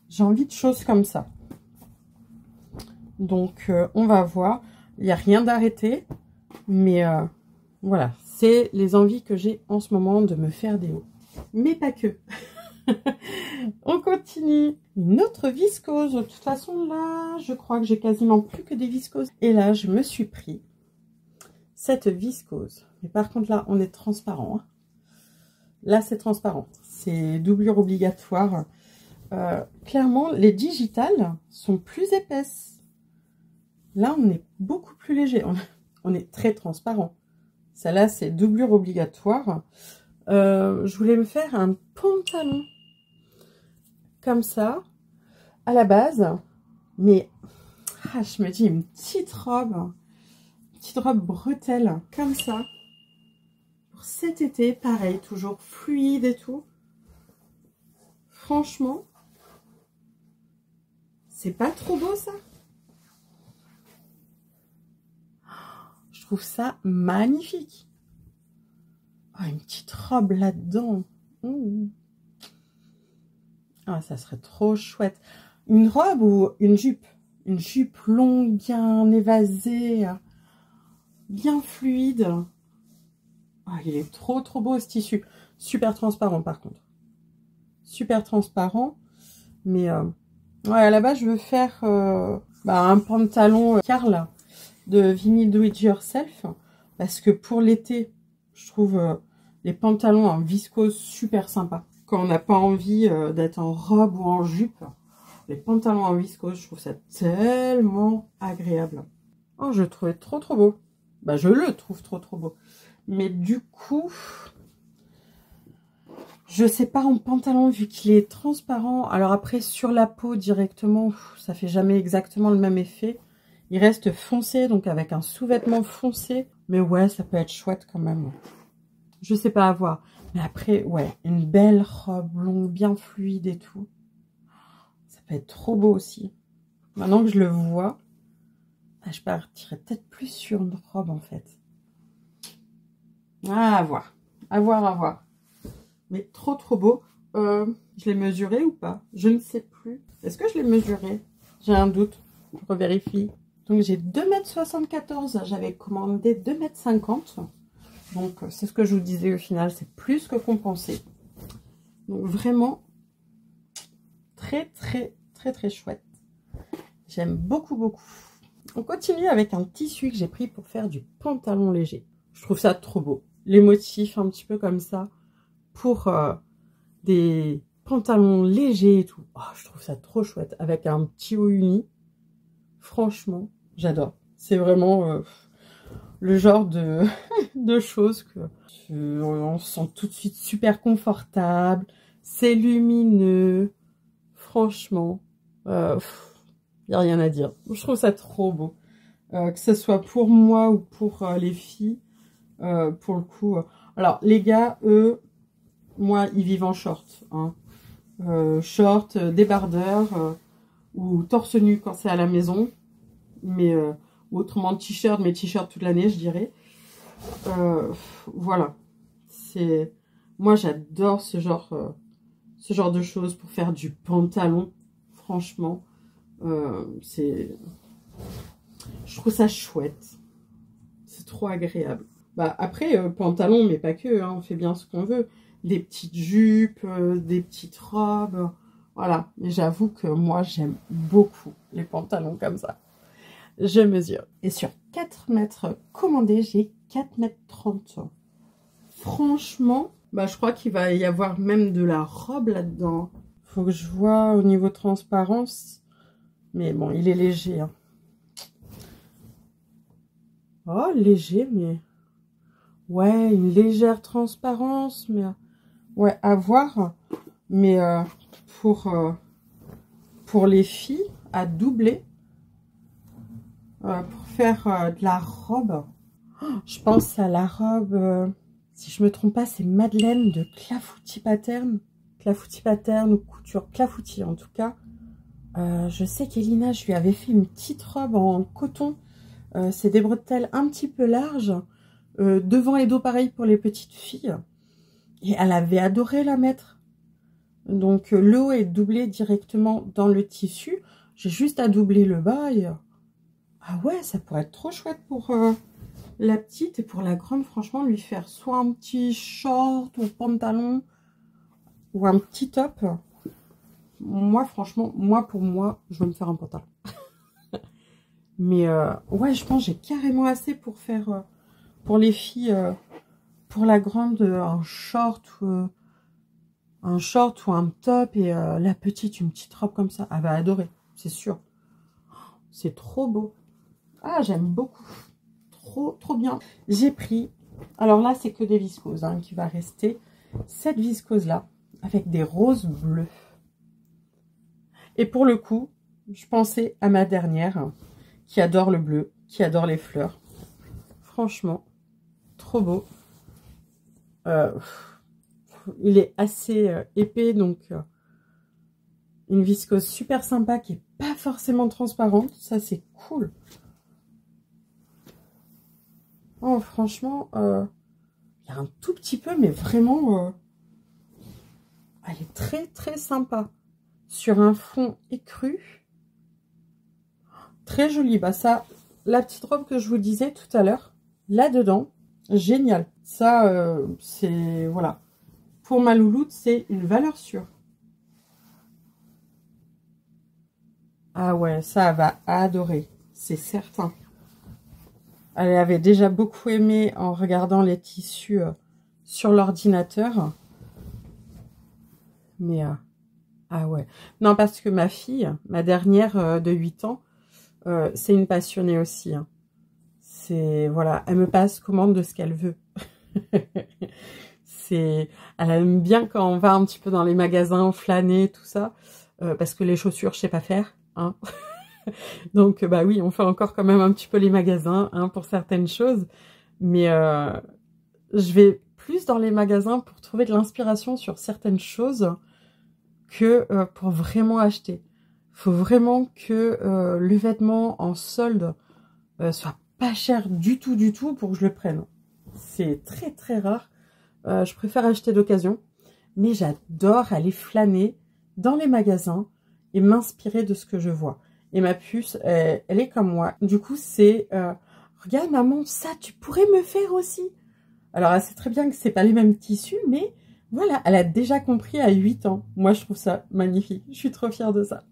Speaker 1: J'ai envie de choses comme ça. Donc on va voir. Il n'y a rien d'arrêté. Mais voilà, c'est les envies que j'ai en ce moment de me faire des hauts. Mais pas que. On continue. Une autre viscose. De toute façon, là, je crois que j'ai quasiment plus que des viscoses. Et là, je me suis pris cette viscose. Mais par contre, là, on est transparent. Hein. Là, c'est transparent. C'est doublure obligatoire. Clairement, les digitales sont plus épaisses. Là, on est beaucoup plus léger. On est très transparent. Celle-là, c'est doublure obligatoire. Je voulais me faire un pantalon comme ça, à la base. Mais je me dis, une petite robe bretelle, comme ça. Pour cet été, pareil, toujours fluide et tout. Franchement, c'est pas trop beau, ça? Je trouve ça magnifique. Oh, une petite robe là-dedans. Mmh. Ah, ça serait trop chouette. Une robe ou une jupe? Une jupe longue, bien évasée, bien fluide. Ah, il est trop beau ce tissu. Super transparent par contre. Super transparent. Mais ouais, à la base, je veux faire un pantalon Carl de Vinny Do It Yourself. Parce que pour l'été, je trouve les pantalons en viscose super sympa. Quand on n'a pas envie d'être en robe ou en jupe, les pantalons en viscose, je trouve ça tellement agréable. Oh, je le trouvais trop beau. Bah, je le trouve trop beau. Mais du coup, je sais pas en pantalon vu qu'il est transparent. Alors après, sur la peau directement, ça fait jamais exactement le même effet. Il reste foncé, donc avec un sous-vêtement foncé. Mais ouais, ça peut être chouette quand même. Je sais pas à voir. Mais après, ouais, une belle robe longue, bien fluide et tout. Ça peut être trop beau aussi. Maintenant que je le vois, je partirais peut-être plus sur une robe en fait. Ah, à voir. À voir. Mais trop beau. Je l'ai mesuré ou pas? Je ne sais plus. Est-ce que je l'ai mesuré? J'ai un doute. Je revérifie. Donc j'ai 2,74 m. J'avais commandé 2,50 m. Donc c'est ce que je vous disais au final. C'est plus que compensé. Donc vraiment très chouette. J'aime beaucoup. On continue avec un tissu que j'ai pris pour faire du pantalon léger. Je trouve ça trop beau. Les motifs un petit peu comme ça. Pour des pantalons légers et tout. Oh, je trouve ça trop chouette. Avec un petit haut uni. Franchement, j'adore. C'est vraiment le genre de, de choses que on se sent tout de suite super confortable. C'est lumineux. Franchement, il n'y a rien à dire. Je trouve ça trop beau. Que ce soit pour moi ou pour les filles. Pour le coup. Alors, les gars, eux, moi, ils vivent en short. Hein. Short, débardeur ou torse nu quand c'est à la maison. Mais autrement t-shirt, mais t-shirt toute l'année, je dirais. Voilà. Moi, j'adore ce genre de choses pour faire du pantalon. Franchement, je trouve ça chouette. C'est trop agréable. Bah, après, pantalon, mais pas que, hein, on fait bien ce qu'on veut. Des petites jupes, des petites robes, voilà. Mais j'avoue que moi, j'aime beaucoup les pantalons comme ça. Je mesure. Et sur 4 mètres commandés, j'ai 4,30 m. Franchement, bah, je crois qu'il va y avoir même de la robe là-dedans. Faut que je vois au niveau transparence. Mais bon, il est léger. Hein. Oh, léger, mais... Ouais, une légère transparence, mais... Ouais, à voir. Mais pour les filles, à doubler, pour faire de la robe. Oh, je pense à la robe, si je me trompe pas, c'est Madeleine de Clafoutis Pattern. Clafoutis Pattern ou couture Clafoutis en tout cas. Je sais qu'Elina, je lui avais fait une petite robe en coton. C'est des bretelles un petit peu larges. Devant et dos, pareil pour les petites filles. Et elle avait adoré la mettre. Donc, le haut est doublé directement dans le tissu. J'ai juste à doubler le bas. Et... ah ouais, ça pourrait être trop chouette pour la petite. Et pour la grande, franchement, lui faire soit un petit short ou pantalon ou un petit top. Moi, franchement, pour moi, je vais me faire un pantalon. Mais ouais, je pense que j'ai carrément assez pour faire, pour les filles, pour la grande, un short ou un top. Et la petite, une petite robe comme ça. Elle va adorer, c'est sûr. C'est trop beau. Ah, j'aime beaucoup. Trop bien. J'ai pris, alors là, c'est que des viscoses hein, qui va rester. Cette viscose-là, avec des roses bleus. Et pour le coup, je pensais à ma dernière, qui adore le bleu, qui adore les fleurs. Franchement, trop beau. Il est assez épais, donc une viscose super sympa qui n'est pas forcément transparente. Ça, c'est cool. Oh, franchement, il y a un tout petit peu, mais vraiment, elle est très sympa. Sur un fond écru. Très jolie. Bah ça, la petite robe que je vous disais tout à l'heure, là-dedans, génial. Ça, c'est, voilà. Pour ma louloute, c'est une valeur sûre. Ah ouais, ça, elle va adorer. C'est certain. Elle avait déjà beaucoup aimé en regardant les tissus sur l'ordinateur. Mais, ah ouais. Non, parce que ma fille, ma dernière de 8 ans, c'est une passionnée aussi. Hein. C'est, voilà, elle me passe commande de ce qu'elle veut. Elle aime bien quand on va un petit peu dans les magasins, flâner, tout ça. Parce que les chaussures, je sais pas faire. Hein. Donc, bah oui, on fait encore quand même un petit peu les magasins hein, pour certaines choses. Mais je vais plus dans les magasins pour trouver de l'inspiration sur certaines choses que pour vraiment acheter. Il faut vraiment que le vêtement en solde soit pas cher du tout pour que je le prenne. C'est très rare. Je préfère acheter d'occasion. Mais j'adore aller flâner dans les magasins et m'inspirer de ce que je vois. Et ma puce, elle est comme moi. Du coup, c'est... regarde maman, ça, tu pourrais me faire aussi. Alors, elle sait très bien que c'est pas les mêmes tissus, mais voilà, elle a déjà compris à 8 ans. Moi, je trouve ça magnifique. Je suis trop fière de ça.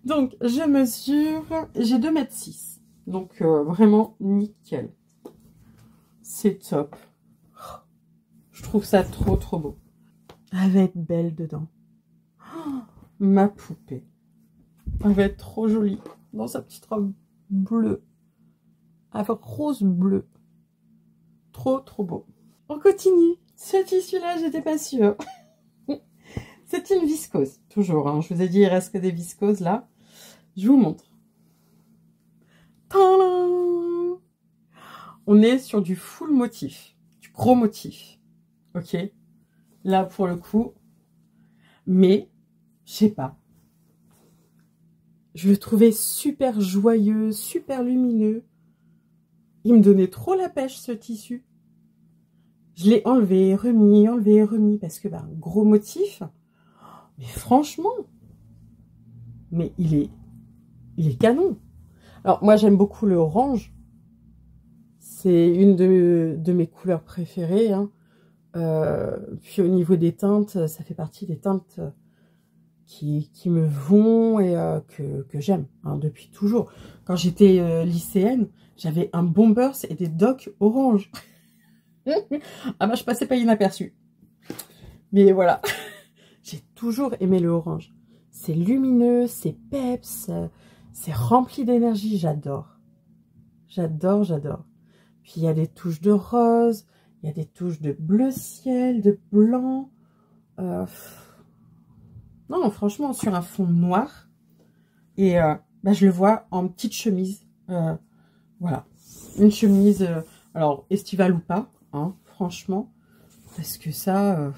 Speaker 1: Donc, je mesure... J'ai 2,6 m. Donc, vraiment nickel. C'est top. Je trouve ça trop beau. Elle va être belle dedans. Oh, ma poupée. Elle va être trop jolie dans sa petite robe bleue. Avec rose bleu. Trop beau. On continue. Ce tissu-là, j'étais pas sûre. C'est une viscose. Toujours, hein. Je vous ai dit, il reste que des viscoses là. Je vous montre. Tadam! On est sur du full motif. Du gros motif. Ok? Là, pour le coup. Mais, je sais pas. Je le trouvais super joyeux, super lumineux. Il me donnait trop la pêche, ce tissu. Je l'ai enlevé, remis, parce que, bah, gros motif. Mais franchement, mais il est canon. Alors, moi, j'aime beaucoup le orange. C'est une de mes couleurs préférées. Hein. Puis, au niveau des teintes, ça fait partie des teintes qui me vont et que j'aime hein, depuis toujours. Quand j'étais lycéenne, j'avais un Bombers et des docks orange. Ah bah je passais pas inaperçu. Mais voilà, j'ai toujours aimé le orange. C'est lumineux, c'est peps, c'est rempli d'énergie, j'adore. J'adore. Puis il y a des touches de rose, il y a des touches de bleu ciel, de blanc. Non, franchement, sur un fond noir. Et bah, je le vois en petite chemise. Voilà. Une chemise, alors, estivale ou pas, hein, franchement. Parce que ça,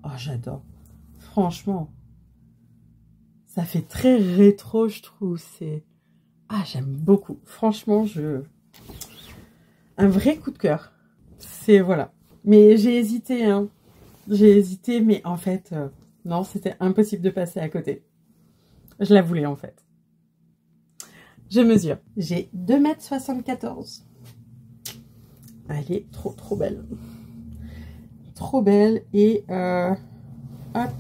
Speaker 1: oh, j'adore. Franchement. Ça fait très rétro, je trouve. C'est... Ah, j'aime beaucoup. Franchement, un vrai coup de cœur. C'est, voilà. Mais j'ai hésité, hein. J'ai hésité, mais en fait, non, c'était impossible de passer à côté. Je la voulais, en fait. Je mesure. J'ai 2,74 m. Elle est trop, trop belle. Trop belle. Et, hop.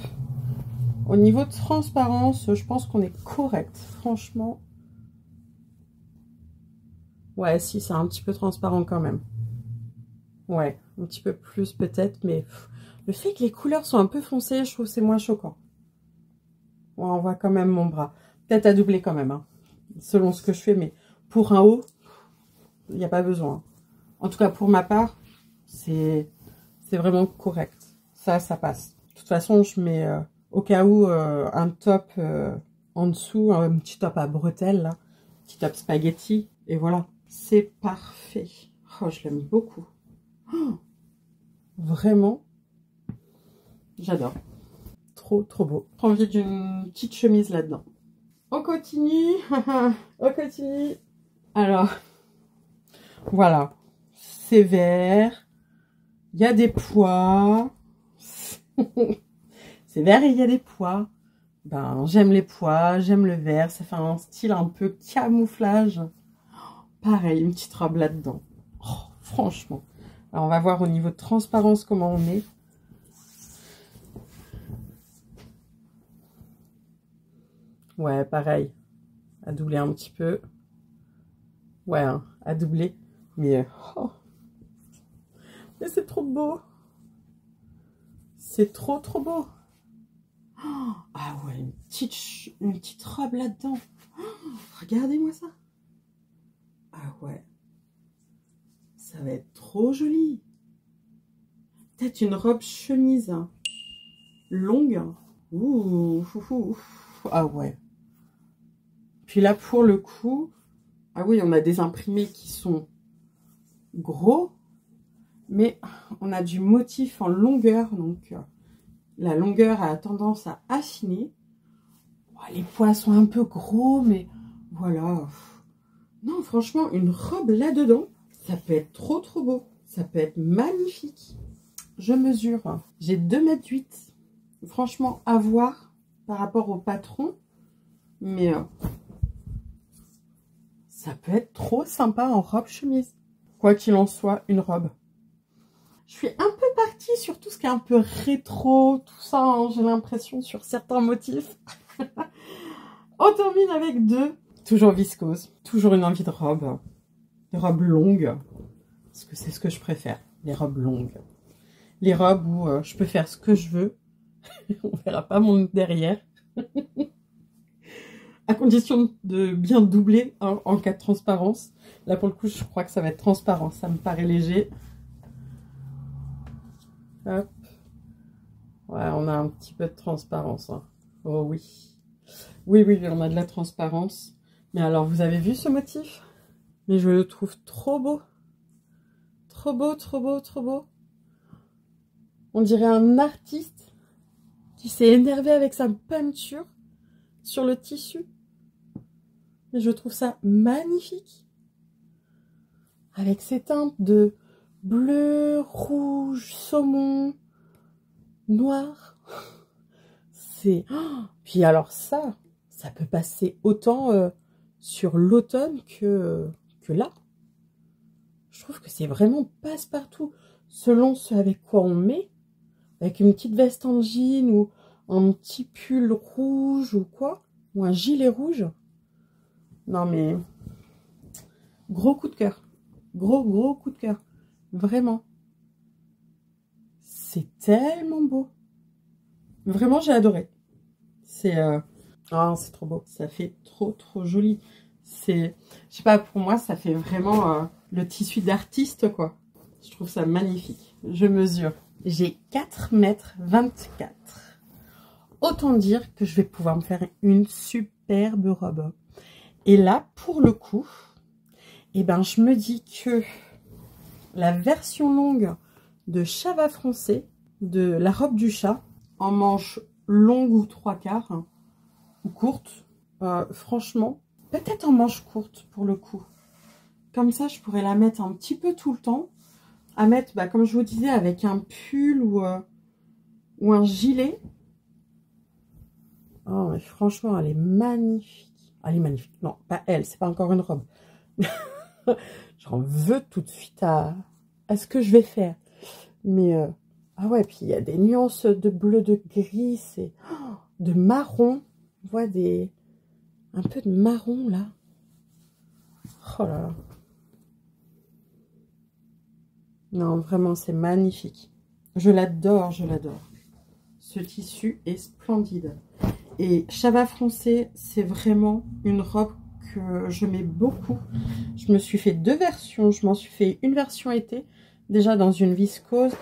Speaker 1: Au niveau de transparence, je pense qu'on est correct. Franchement. Ouais, si, c'est un petit peu transparent quand même. Ouais, un petit peu plus peut-être, mais le fait que les couleurs sont un peu foncées, je trouve que c'est moins choquant. Ouais, on voit quand même mon bras. Peut-être à doubler quand même, hein, selon ce que je fais, mais pour un haut, il n'y a pas besoin. En tout cas, pour ma part, c'est vraiment correct. Ça passe. De toute façon, je mets au cas où un top en dessous, un petit top à bretelles, là, petit top spaghetti, et voilà. C'est parfait. Oh, je l'aime beaucoup. Oh, vraiment, j'adore. Trop, trop beau. J'ai envie d'une petite chemise là-dedans. On continue. On continue. Alors, voilà. C'est vert. Il y a des pois. C'est vert et il y a des pois. Ben, j'aime les pois, j'aime le vert. Ça fait un style un peu camouflage. Pareil, une petite robe là-dedans. Oh, franchement. Alors, on va voir au niveau de transparence comment on est. Ouais, pareil. À doubler un petit peu. Ouais, hein, à doubler. Mais, oh. Mais c'est trop beau. C'est trop, trop beau. Oh, ah ouais, une petite robe là-dedans. Oh, regardez-moi ça. Ah ouais. Ça va être trop joli. Peut-être une robe chemise longue. Ouh, ah ouais. Puis là, pour le coup, ah oui, on a des imprimés qui sont gros, mais on a du motif en longueur, donc la longueur a tendance à affiner. Les pois sont un peu gros, mais voilà. Non, franchement, une robe là-dedans, ça peut être trop, trop beau. Ça peut être magnifique. Je mesure. J'ai 2,8 m. Franchement, à voir par rapport au patron. Mais ça peut être trop sympa en robe chemise. Quoi qu'il en soit, une robe. Je suis un peu partie sur tout ce qui est un peu rétro, tout ça, hein, j'ai l'impression, sur certains motifs. On termine avec 2. Toujours viscose. Toujours une envie de robe. Des robes longues. Parce que c'est ce que je préfère. Les robes longues. Les robes où je peux faire ce que je veux. On verra pas mon derrière. À condition de bien doubler en cas de transparence. Là, pour le coup, je crois que ça va être transparent. Ça me paraît léger. Hop. Ouais, on a un petit peu de transparence. Hein. Oh oui. Oui, on a de la transparence. Mais alors, vous avez vu ce motif? Mais je le trouve trop beau. Trop beau, trop beau, trop beau. On dirait un artiste qui s'est énervé avec sa peinture sur le tissu. Mais je trouve ça magnifique. Avec ces teintes de bleu, rouge, saumon, noir. C'est... Oh, puis alors ça peut passer autant sur l'automne que là. Je trouve que c'est vraiment passe-partout. Selon ce avec quoi on met. Avec une petite veste en jean ou un petit pull rouge ou quoi. Ou un gilet rouge. Non mais... Gros coup de cœur. Gros coup de cœur. Vraiment. C'est tellement beau. Vraiment, j'ai adoré. C'est... Oh, c'est trop beau. Ça fait trop joli. C'est... Je sais pas, pour moi, ça fait vraiment le tissu d'artiste, quoi. Je trouve ça magnifique. Je mesure. J'ai 4,24 m. Autant dire que je vais pouvoir me faire une superbe robe. Et là, pour le coup, eh ben, je me dis que la version longue de Chat va froncer, de la robe du chat, en manche longue ou 3/4, hein, ou courte, franchement, peut-être en manche courte pour le coup. comme ça, je pourrais la mettre un petit peu tout le temps. À mettre, bah, comme je vous disais, avec un pull ou un gilet. Oh, mais franchement, elle est magnifique. Elle est magnifique. Non, pas elle, c'est pas encore une robe. J'en veux tout de suite à ce que je vais faire. Mais, ah ouais, puis il y a des nuances de bleu, de gris, de marron. On voit un peu de marron, là. Oh là là. Non, vraiment, c'est magnifique. Je l'adore, je l'adore. Ce tissu est splendide. Et Chava Froncé, c'est vraiment une robe que je mets beaucoup. Je me suis fait 2 versions. Je m'en suis fait une version été, déjà dans une viscose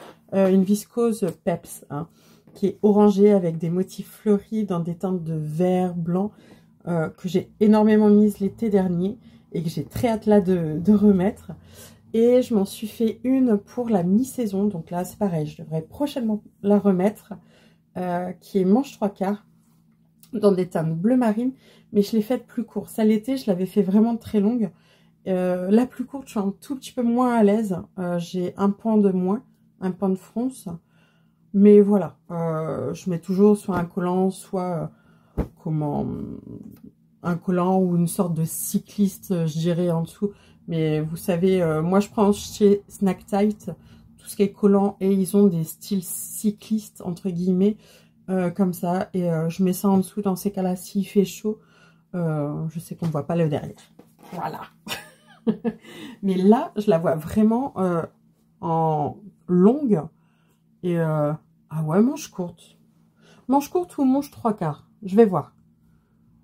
Speaker 1: peps, hein, qui est orangée avec des motifs fleuris dans des teintes de vert, blanc, que j'ai énormément mise l'été dernier et que j'ai très hâte là de remettre. Et je m'en suis fait une pour la mi-saison. Donc là, c'est pareil, je devrais prochainement la remettre, qui est manche 3/4. Dans des teintes bleu marine, mais je l'ai faite plus courte. Ça l'été, je l'avais fait vraiment très longue. La plus courte, je suis un tout petit peu moins à l'aise. J'ai un pan de moins, un pan de fronce. Mais voilà, je mets toujours soit un collant, soit un collant ou une sorte de cycliste, je dirais, en dessous. Mais vous savez, moi je prends chez Snack Tight tout ce qui est collant et ils ont des styles cyclistes, entre guillemets. Comme ça, et je mets ça en dessous. Dans ces cas-là, s'il fait chaud, je sais qu'on ne voit pas le derrière. Voilà. Mais là, je la vois vraiment en longue. Et ah ouais, manche courte. Manche courte ou manche 3/4. Je vais voir.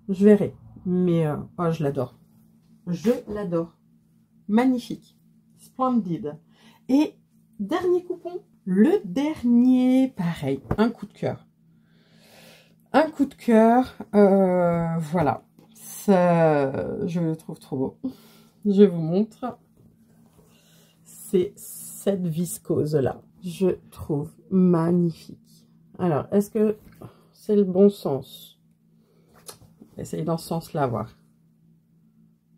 Speaker 1: Je verrai. Mais oh, je l'adore. Je l'adore. Magnifique. Splendide. Et dernier coupon. Le dernier, pareil, un coup de cœur. Un coup de cœur, voilà, ça, je le trouve trop beau. Je vous montre, c'est cette viscose là, je trouve magnifique. Alors, est-ce que c'est le bon sens? Essayez dans ce sens-là, voir.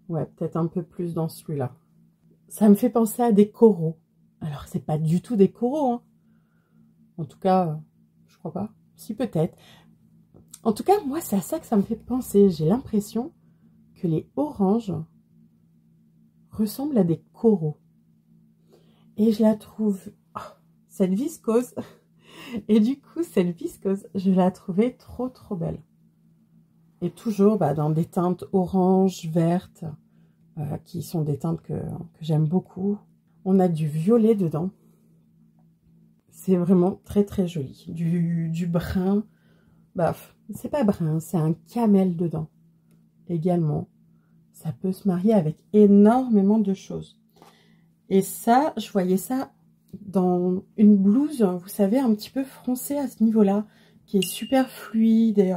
Speaker 1: Ouais, peut-être un peu plus dans celui-là. Ça me fait penser à des coraux. Alors, c'est pas du tout des coraux, hein. En tout cas, je crois pas. Si, peut-être. En tout cas, moi, c'est à ça que ça me fait penser. J'ai l'impression que les oranges ressemblent à des coraux. Et je la trouve... Oh, cette viscose... Et du coup, cette viscose, je la trouvais trop, trop belle. Et toujours dans des teintes orange, vertes, qui sont des teintes que j'aime beaucoup. On a du violet dedans. C'est vraiment très, très joli. Du brun... c'est pas brun, c'est un camel dedans. Également, ça peut se marier avec énormément de choses. Et ça, je voyais ça dans une blouse, vous savez, un petit peu froncée à ce niveau-là, qui est super fluide. Et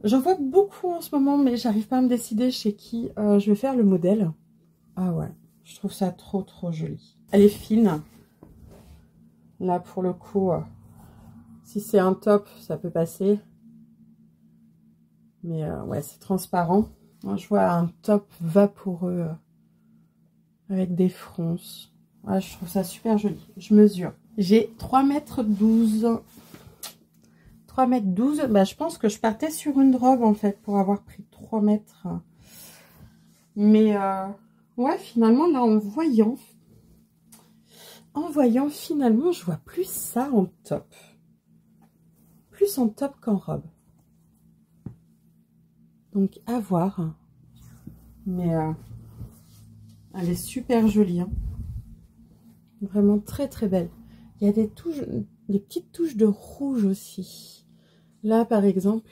Speaker 1: j'en vois beaucoup en ce moment, mais j'arrive pas à me décider chez qui je vais faire le modèle. Ah ouais, je trouve ça trop, trop joli. Elle est fine. Là, pour le coup, si c'est un top, ça peut passer. Mais ouais, c'est transparent. Moi, je vois un top vaporeux avec des fronces. Ouais, je trouve ça super joli. Je mesure. J'ai 3,12 m. 3,12 m. Je pense que je partais sur une robe, en fait, pour avoir pris 3 mètres. Mais, ouais, finalement, là, en voyant, finalement, je vois plus ça en top. Plus en top qu'en robe. Donc, à voir. Mais, elle est super jolie, hein. Vraiment très très belle. Il y a des touches, des petites touches de rouge aussi. Là par exemple,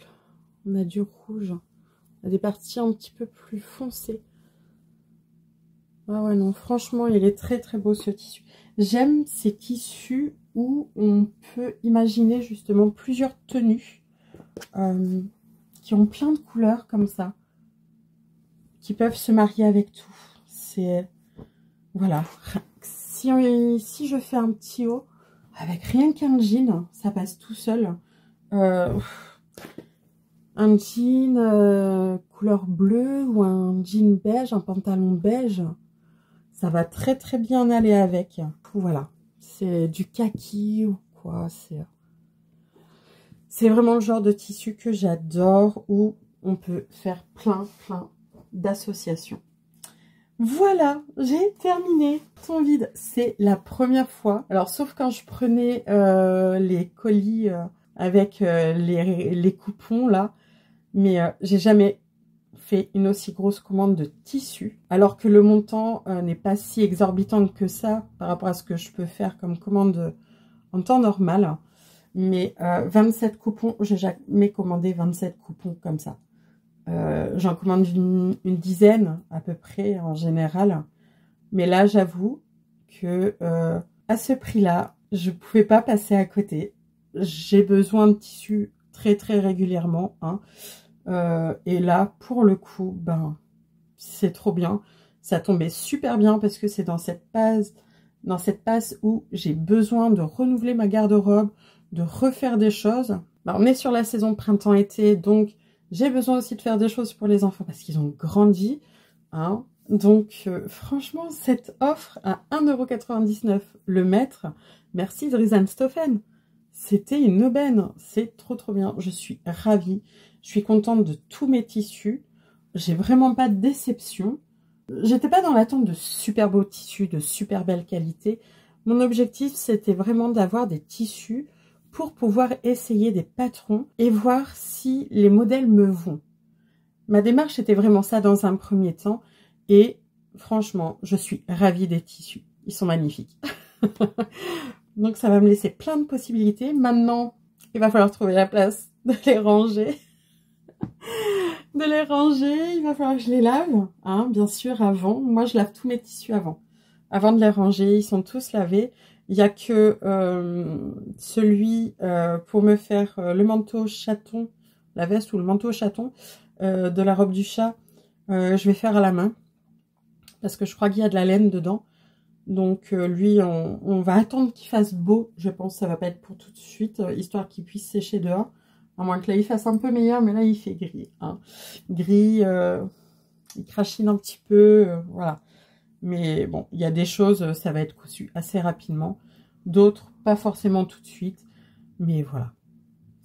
Speaker 1: on a du rouge. On a des parties un petit peu plus foncées. Ah ouais non, franchement il est très très beau ce tissu. J'aime ces tissus où on peut imaginer justement plusieurs tenues qui ont plein de couleurs comme ça, qui peuvent se marier avec tout. C'est... Voilà. Si je fais un petit haut, avec rien qu'un jean, ça passe tout seul. Un jean couleur bleue ou un jean beige, un pantalon beige. Ça va très très bien aller avec. Voilà. C'est du kaki ou quoi. C'est vraiment le genre de tissu que j'adore, où on peut faire plein d'associations. Voilà, j'ai terminé ton vide. C'est la première fois. Alors, sauf quand je prenais les colis avec les coupons, là. Mais j'ai jamais fait une aussi grosse commande de tissu. Alors que le montant n'est pas si exorbitant que ça par rapport à ce que je peux faire comme commande en temps normal. Mais 27 coupons, j'ai jamais commandé 27 coupons comme ça. J'en commande une dizaine à peu près en général. Mais là, j'avoue que à ce prix-là, je ne pouvais pas passer à côté. J'ai besoin de tissu très régulièrement. Hein. Et là, pour le coup, ben, c'est trop bien. Ça tombait super bien parce que c'est dans cette passe où j'ai besoin de renouveler ma garde-robe, de refaire des choses. Ben, on est sur la saison printemps-été, donc j'ai besoin aussi de faire des choses pour les enfants parce qu'ils ont grandi. Hein. Donc, franchement, cette offre à 1,99 € le mètre, merci Dries & Stoffen. C'était une aubaine. C'est trop bien. Je suis ravie. Je suis contente de tous mes tissus. J'ai vraiment pas de déception. J'étais pas dans l'attente de super beaux tissus, de super belle qualité. Mon objectif, c'était vraiment d'avoir des tissus pour pouvoir essayer des patrons et voir si les modèles me vont. Ma démarche était vraiment ça dans un premier temps. Et franchement, je suis ravie des tissus. Ils sont magnifiques. Donc ça va me laisser plein de possibilités. Maintenant, il va falloir trouver la place de les ranger. Il va falloir que je les lave, hein, bien sûr, avant. Moi, je lave tous mes tissus avant de les ranger. Ils sont tous lavés. Il n'y a que celui pour me faire le manteau chaton, la veste ou le manteau chaton de la robe du chat. Je vais faire à la main parce que je crois qu'il y a de la laine dedans. Donc lui, on va attendre qu'il fasse beau. Je pense que ça va pas être pour tout de suite, histoire qu'il puisse sécher dehors. À moins que là, il fasse un peu meilleur, mais là, il fait gris. Hein. Gris, il crachine un petit peu, voilà. Mais bon, il y a des choses, ça va être cousu assez rapidement. D'autres, pas forcément tout de suite. Mais voilà.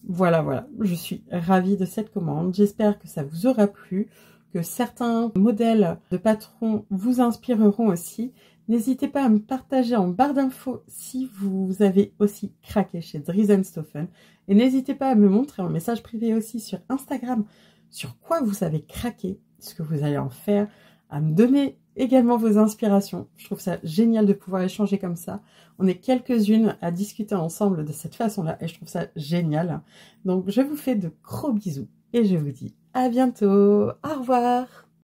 Speaker 1: Voilà. Je suis ravie de cette commande. J'espère que ça vous aura plu, que certains modèles de patrons vous inspireront aussi. N'hésitez pas à me partager en barre d'infos si vous avez aussi craqué chez Dries & Stoffen. Et n'hésitez pas à me montrer en message privé aussi sur Instagram sur quoi vous avez craqué, ce que vous allez en faire, à me donner également vos inspirations. Je trouve ça génial de pouvoir échanger comme ça. On est quelques-unes à discuter ensemble de cette façon-là et je trouve ça génial. Donc je vous fais de gros bisous et je vous dis à bientôt. Au revoir.